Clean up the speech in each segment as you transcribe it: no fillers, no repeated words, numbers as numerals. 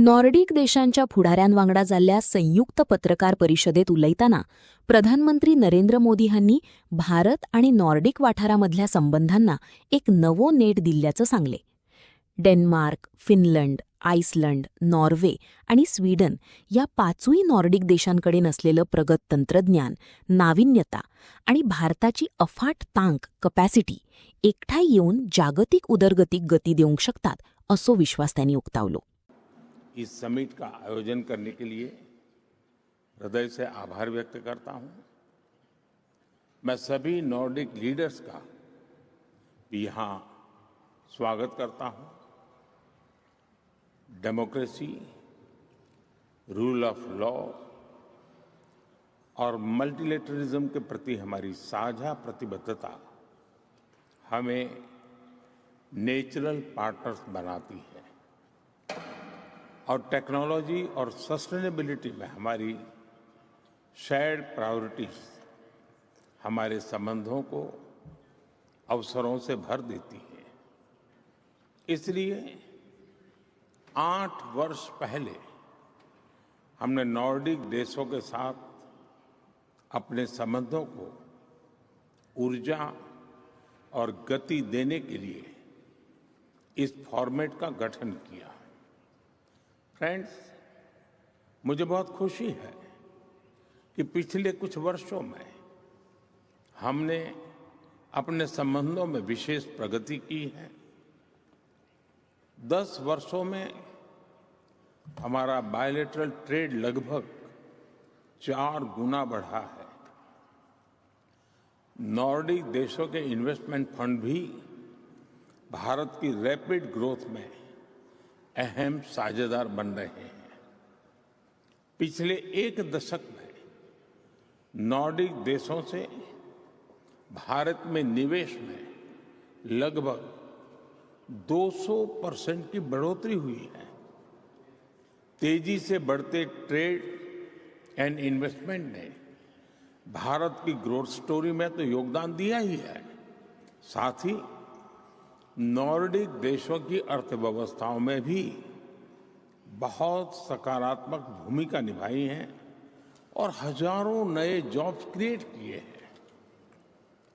Nordic देशांच्या फुडाऱ्यांवांगडा जाल्ल्या संयुक्त पत्रकार परिशदेत उलयतना प्रधानमंत्री नरेंद्र मोदी हांनी भारत आणि नॉर्डिक वाठारामधल्या संबंधांना एक नवो नेट दिल्ल्याचं सांगले. डेन्मार्क, फिनलंड, आइसलंड, नॉर्वे आणि स्वीडन या पाचूय नॉर्डिक देशांकडेन असलेलं प्रगत तंत्रज्ञान, नाविन्यता आणि भारताची अफाट तांक कपॅसिटी एकठांय येऊन जागतिक उदरगतीक गती देऊंक शकतात असो विश्वास त्यांनी उक्तावलो. इस समिट का आयोजन करने के लिए हृदय से आभार व्यक्त करता हूं. मैं सभी नॉर्डिक लीडर्स का भी यहाँ स्वागत करता हूं. डेमोक्रेसी, रूल ऑफ लॉ और मल्टीलेटरलिज्म के प्रति हमारी साझा प्रतिबद्धता हमें नेचुरल पार्टनर्स बनाती है और टेक्नोलॉजी और सस्टेनेबिलिटी में हमारी शेयर्ड प्रायोरिटीज हमारे संबंधों को अवसरों से भर देती है. इसलिए 8 वर्ष पहले हमने नॉर्डिक देशों के साथ अपने संबंधों को ऊर्जा और गति देने के लिए इस फॉर्मेट का गठन किया. फ्रेंड्स, मुझे बहुत खुशी है कि पिछले कुछ वर्षों में हमने अपने संबंधों में विशेष प्रगति की है. 10 वर्षों में हमारा बायलैटरल ट्रेड लगभग 4 गुना बढ़ा है. नॉर्डिक देशों के इन्वेस्टमेंट फंड भी भारत की रैपिड ग्रोथ में अहम साझेदार बन रहे हैं. पिछले 1 दशक में नॉर्डिक देशों से भारत में निवेश में लगभग 200% की बढ़ोतरी हुई है. तेजी से बढ़ते ट्रेड एंड इन्वेस्टमेंट ने भारत की ग्रोथ स्टोरी में तो योगदान दिया ही है, साथ ही नॉर्डिक देशों की अर्थव्यवस्थाओं में भी बहुत सकारात्मक भूमिका निभाई है और हजारों नए जॉब्स क्रिएट किए हैं.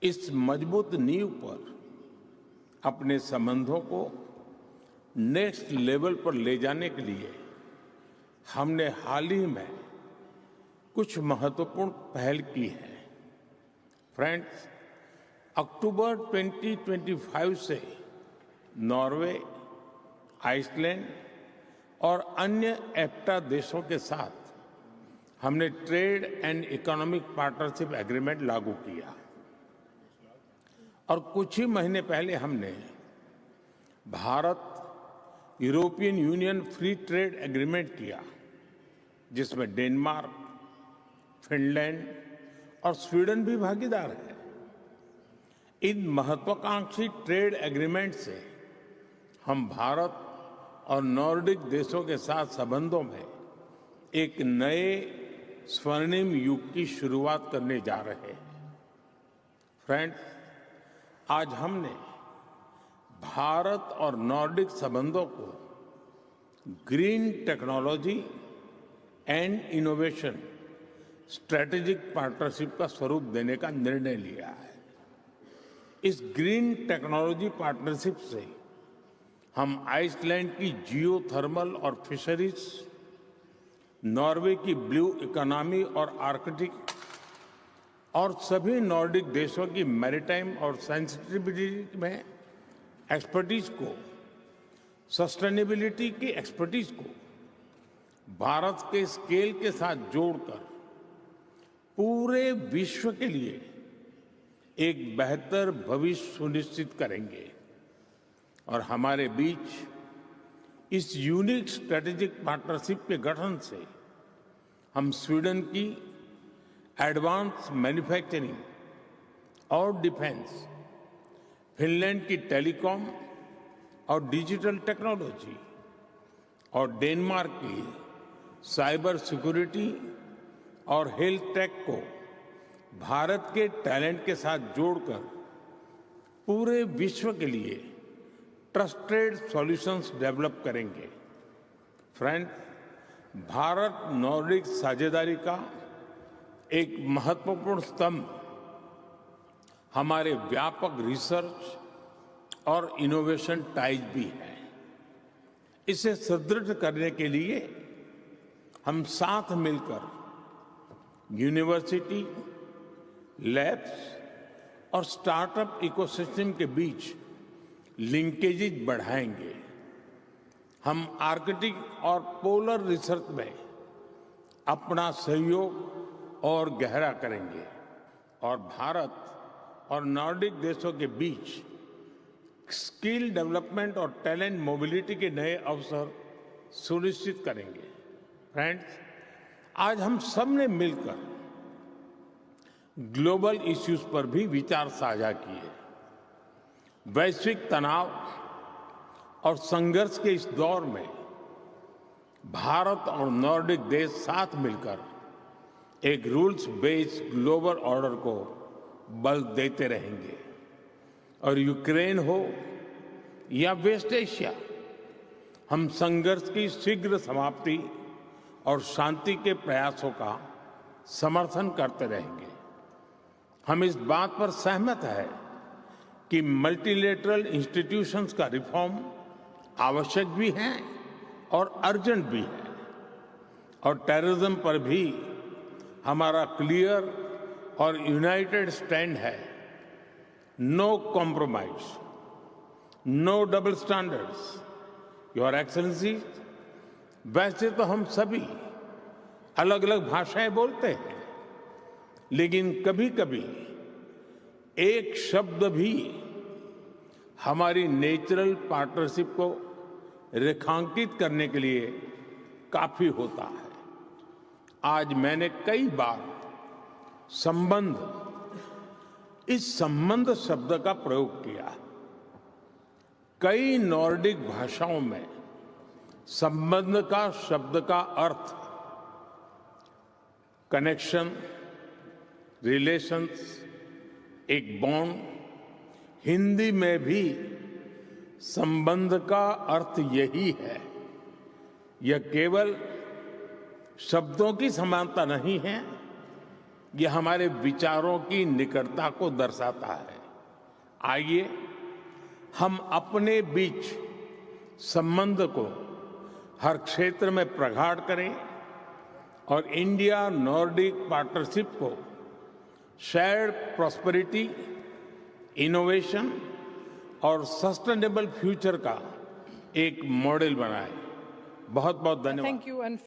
इस मजबूत नींव पर अपने संबंधों को नेक्स्ट लेवल पर ले जाने के लिए हमने हाल ही में कुछ महत्वपूर्ण पहल की है. फ्रेंड्स, अक्टूबर 2025 से नॉर्वे, आइसलैंड और अन्य एफ्टा देशों के साथ हमने trade and economic partnership agreement लागू किया और कुछ ही महीने पहले हमने Bharat European union free trade agreement किया, जिसमें डेनमार्क, फिनलैंड और स्वीडन भी भागीदार है. इन महत्वाकांक्षी ट्रेड एग्रीमेंट से हम भारत और नॉर्डिक देशों के साथ संबंधों में एक नए स्वर्णिम युग की शुरुआत करने जा रहे हैं. फ्रेंड्स, आज हमने भारत और नॉर्डिक संबंधों को green technology and innovation strategic partnership का स्वरूप देने का निर्णय लिया है. इस ग्रीन टेक्नोलॉजी पार्टनरशिप से हम आइसलैंड की जियोथर्मल और फिशरीज, नॉर्वे की ब्लू इकोनॉमी और आर्कटिक और सभी नॉर्डिक देशों की मैरीटाइम और सेंसिटिविटी में एक्सपर्टीज को, सस्टेनेबिलिटी की एक्सपर्टीज को भारत के स्केल के साथ जोड़कर पूरे विश्व के लिए एक बेहतर भविष्य सुनिश्चित करेंगे. और हमारे बीच इस यूनिक स्ट्रेटेजिक पार्टनरशिप के गठन से हम स्वीडन की एडवांस मैन्युफैक्चरिंग और डिफेंस, फिनलैंड की टेलीकॉम और डिजिटल टेक्नोलॉजी और डेनमार्क की साइबर सिक्योरिटी और हेल्थ टेक को भारत के टैलेंट के साथ जोड़कर पूरे विश्व के लिए ट्रस्टेड सॉल्यूशंस डेवलप करेंगे. फ्रेंड्स, भारत नॉर्डिक साझेदारी का एक महत्वपूर्ण स्तंभ हमारे व्यापक रिसर्च और इनोवेशन टाइज भी है। इसे सुदृढ़ करने के लिए हम साथ मिलकर यूनिवर्सिटी, लैब्स और स्टार्टअप इकोसिस्टम के बीच लिंकेजेज बढ़ाएंगे। हम आर्कटिक और पोलर रिसर्च में अपना सहयोग और गहरा करेंगे और भारत और नॉर्डिक देशों के बीच स्किल डेवलपमेंट और टैलेंट मोबिलिटी के नए अवसर सुनिश्चित करेंगे। फ्रेंड्स, आज हम सब ने मिलकर ग्लोबल इश्यूज पर भी विचार साझा किए। वैश्विक तनाव और संघर्ष के इस दौर में भारत और नॉर्डिक देश साथ मिलकर एक रूल्स बेस्ड ग्लोबल ऑर्डर को बल देते रहेंगे। और यूक्रेन हो या वेस्ट एशिया, हम संघर्ष की शीघ्र समाप्ति और शांति के प्रयासों का समर्थन करते रहेंगे। हम इस बात पर सहमत हैं कि मल्टीलेटरल इंस्टीट्यूशंस का रिफॉर्म आवश्यक भी है और अर्जेंट भी है। और टेररिज्म पर भी हमारा क्लियर और यूनाइटेड स्टैंड है। No compromise, no double standards. Your excellency, वैसे तो हम सभी अलग अलग भाषाएं बोलते हैं, लेकिन कभी कभी एक शब्द भी हमारी नेचुरल पार्टनरशिप को रेखांकित करने के लिए काफी होता है। आज मैंने कई बार संबंध, इस संबंध शब्द का प्रयोग किया। कई नॉर्डिक भाषाओं में संबंध का शब्द का अर्थ कनेक्शन, रिलेशंस, एक बॉन्ड। हिंदी में भी संबंध का अर्थ यही है। यह केवल शब्दों की समानता नहीं है, यह हमारे विचारों की निकटता को दर्शाता है। आइए हम अपने बीच संबंध को हर क्षेत्र में प्रगाढ़ करें और इंडिया नॉर्डिक पार्टनरशिप को शेयर्ड प्रॉस्पेरिटी, इनोवेशन और सस्टेनेबल फ्यूचर का एक मॉडल बनाएं। बहुत बहुत धन्यवाद। Thank you. And